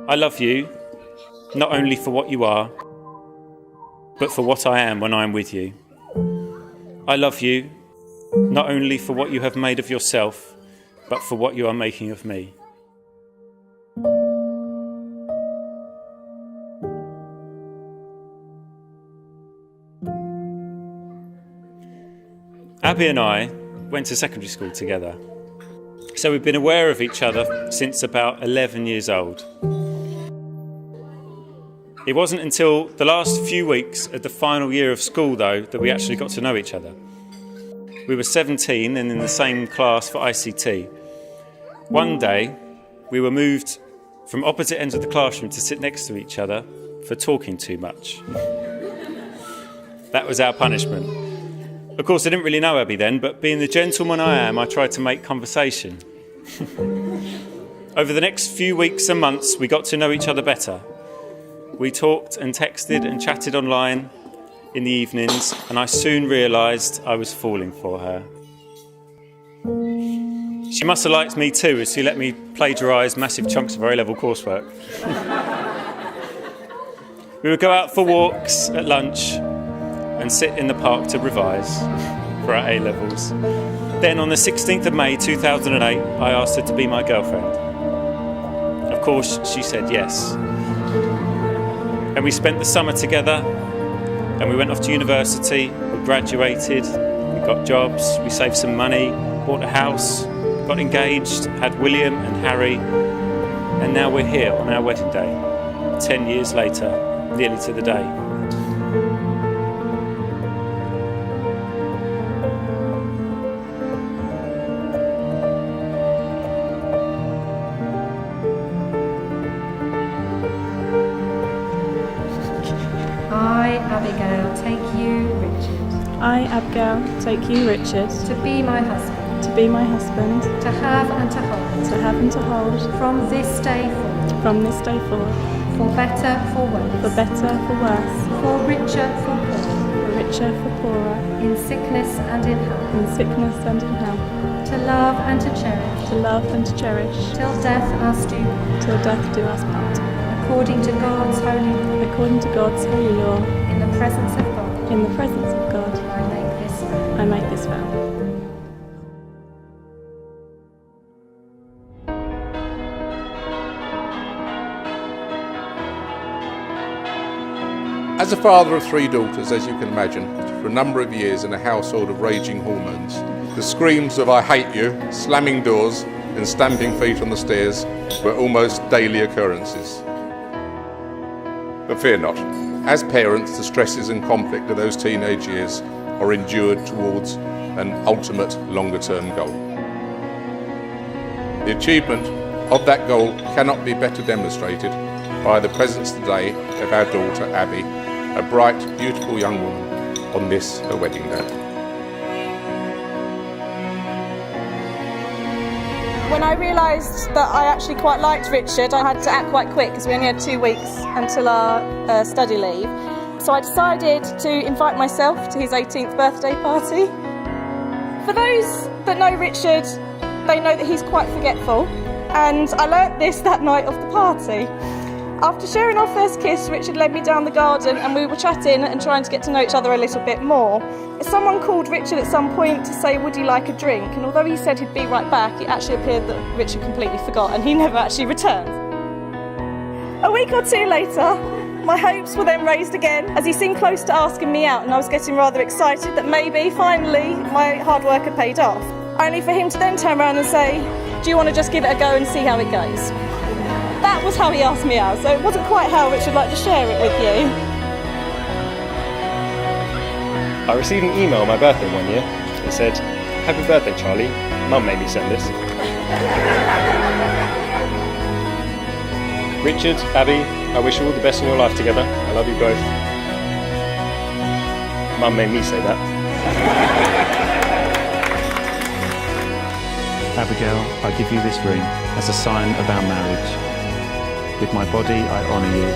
I love you, not only for what you are, but for what I am when I am with you. I love you, not only for what you have made of yourself, but for what you are making of me. Abby and I went to secondary school together, so we've been aware of each other since about 11 years old. It wasn't until the last few weeks of the final year of school, though, that we actually got to know each other. We were 17 and in the same class for ICT. One day, we were moved from opposite ends of the classroom to sit next to each other for talking too much. That was our punishment. Of course, I didn't really know Abby then, but being the gentleman I am, I tried to make conversation. Over the next few weeks and months, we got to know each other better. We talked and texted and chatted online in the evenings, and I soon realised I was falling for her. She must have liked me too, as she let me plagiarise massive chunks of her A-level coursework. We would go out for walks at lunch and sit in the park to revise for our A-levels. Then on the 16th of May 2008, I asked her to be my girlfriend. Of course, she said yes. And we spent the summer together, and we went off to university, we graduated, we got jobs, we saved some money, bought a house, got engaged, had William and Harry, and now we're here on our wedding day, 10 years later, nearly to the day. I, Abigail, take you, Richard, to be my husband, to be my husband, to have and to hold, to have and to hold, from this day forward, from this day forward, for better, for worse, for better, for worse, for richer, for poorer, for richer, for poorer, in sickness and in health, in sickness and in health, to love and to cherish, to love and to cherish, till death us do, till death do us part, according to God's holy law, according to God's holy law, in the presence of God, in the presence of God, I make this vow. As a father of 3 daughters, as you can imagine, for a number of years in a household of raging hormones, the screams of "I hate you," slamming doors and stamping feet on the stairs were almost daily occurrences. But fear not. As parents, the stresses and conflict of those teenage years are endured towards an ultimate longer-term goal. The achievement of that goal cannot be better demonstrated by the presence today of our daughter Abby, a bright, beautiful young woman, on this, her wedding day. When I realised that I actually quite liked Richard, I had to act quite quick because we only had 2 weeks until our study leave. So I decided to invite myself to his 18th birthday party. For those that know Richard, they know that he's quite forgetful, and I learnt this that night of the party. After sharing our first kiss, Richard led me down the garden and we were chatting and trying to get to know each other a little bit more. Someone called Richard at some point to say, would he like a drink? And although he said he'd be right back, it actually appeared that Richard completely forgot and he never actually returned. A week or 2 later, my hopes were then raised again as he seemed close to asking me out, and I was getting rather excited that maybe, finally, my hard work had paid off. Only for him to then turn around and say, do you want to just give it a go and see how it goes? That was how he asked me out, so it wasn't quite how Richard would like to share it with you. I received an email on my birthday one year. It said, "Happy birthday, Charlie. Mum made me send this." Richard, Abby, I wish you all the best in your life together. I love you both. Mum made me say that. Abigail, I give you this ring as a sign of our marriage. With my body I honour you.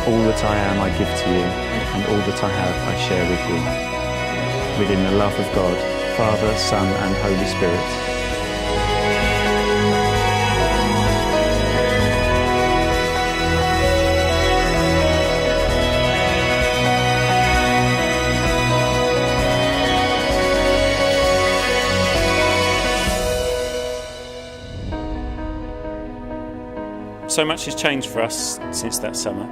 All that I am I give to you, and all that I have I share with you. Within the love of God, Father, Son and Holy Spirit. So much has changed for us since that summer,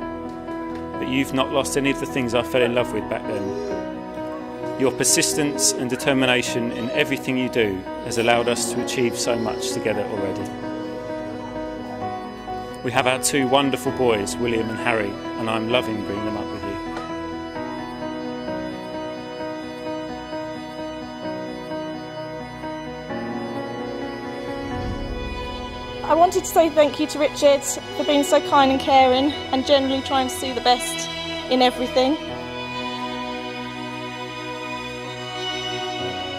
but you've not lost any of the things I fell in love with back then. Your persistence and determination in everything you do has allowed us to achieve so much together already. We have our two wonderful boys, William and Harry, and I'm loving bringing them up with you. I wanted to say thank you to Richard for being so kind and caring and generally trying to see the best in everything.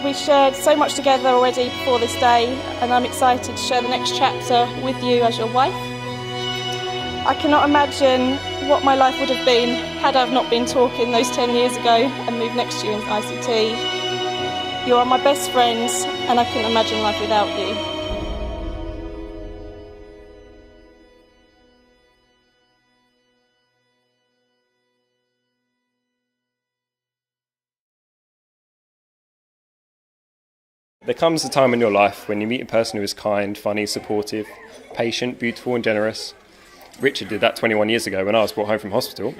We've shared so much together already before this day, and I'm excited to share the next chapter with you as your wife. I cannot imagine what my life would have been had I not been talking those 10 years ago and moved next to you in ICT. You are my best friends, and I couldn't imagine life without you. There comes a time in your life when you meet a person who is kind, funny, supportive, patient, beautiful and generous. Richard did that 21 years ago when I was brought home from hospital.